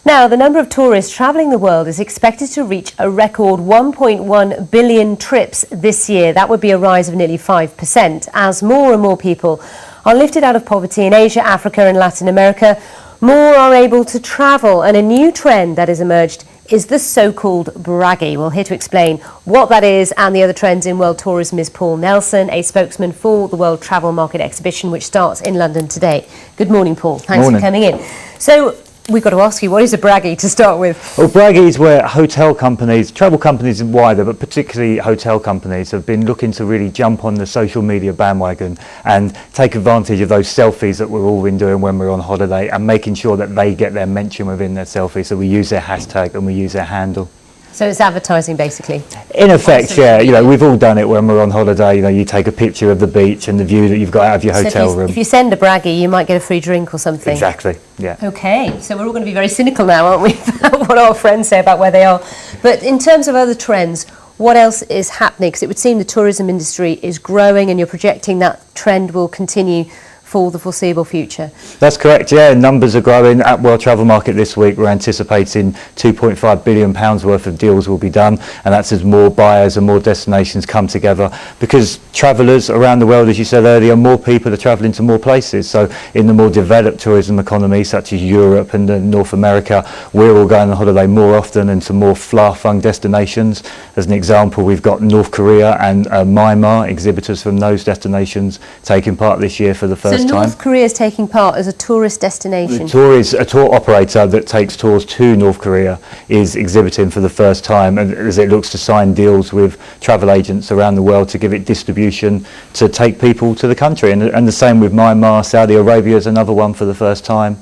Now, the number of tourists travelling the world is expected to reach a record 1.1 billion trips this year. That would be a rise of nearly 5%. As more and more people are lifted out of poverty in Asia, Africa and Latin America, more are able to travel. And a new trend that has emerged is the so-called Braggy. Well, here to explain what that is and the other trends in world tourism is Paul Nelson, a spokesman for the World Travel Market Exhibition, which starts in London today. Good morning, Paul. Thanks for coming in. So, we've got to ask you, what is a Braggy to start with? Well, Braggy is where hotel companies, travel companies wider, but particularly hotel companies, have been looking to really jump on the social media bandwagon and take advantage of those selfies that we've all been doing when we're on holiday and making sure that they get their mention within their selfie. So we use their hashtag and we use their handle. So it's advertising, basically? In effect, yeah. You know, we've all done it when we're on holiday. You know, you take a picture of the beach and the view that you've got out of your hotel room. If you send a Braggy, you might get a free drink or something. Exactly, yeah. Okay, so we're all going to be very cynical now, aren't we, about what our friends say about where they are. But in terms of other trends, what else is happening? Because it would seem the tourism industry is growing and you're projecting that trend will continue for the foreseeable future. That's correct, yeah. Numbers are growing. At World Travel Market this week, we're anticipating £2.5 billion worth of deals will be done, and that's as more buyers and more destinations come together. Because travellers around the world, as you said earlier, more people are travelling to more places. So in the more developed tourism economy, such as Europe and North America, we're all going on holiday more often and to more far-flung destinations. As an example, we've got North Korea and Myanmar exhibitors from those destinations taking part this year for the first time. So North Korea is taking part as a tourist destination? A tour operator that takes tours to North Korea is exhibiting for the first time, and as it looks to sign deals with travel agents around the world to give it distribution to take people to the country. And the same with Myanmar. Saudi Arabia is another one for the first time.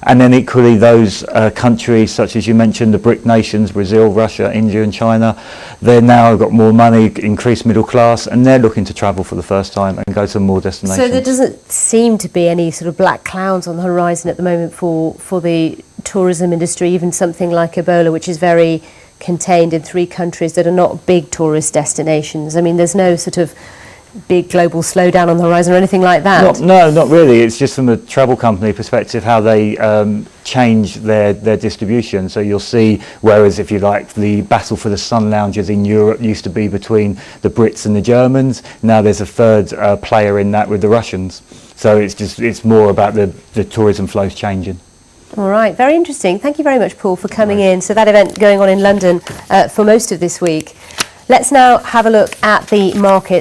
And then equally those countries such as you mentioned, the BRIC nations, Brazil, Russia, India and China, they've now got more money, increased middle class, and they're looking to travel for the first time and go to more destinations. So there doesn't seem to be any sort of black clouds on the horizon at the moment for the tourism industry, even something like Ebola, which is very contained in 3 countries that are not big tourist destinations. I mean, there's no sort of big global slowdown on the horizon or anything like that? No, not really. It's just from a travel company perspective how they change their distribution. So you'll see, whereas if you like the battle for the sun lounges in Europe used to be between the Brits and the Germans, now there's a third player in that with the Russians. So it's more about the tourism flows changing. All right, very interesting. Thank you very much, Paul, for coming in. So that event going on in London for most of this week. Let's now have a look at the markets.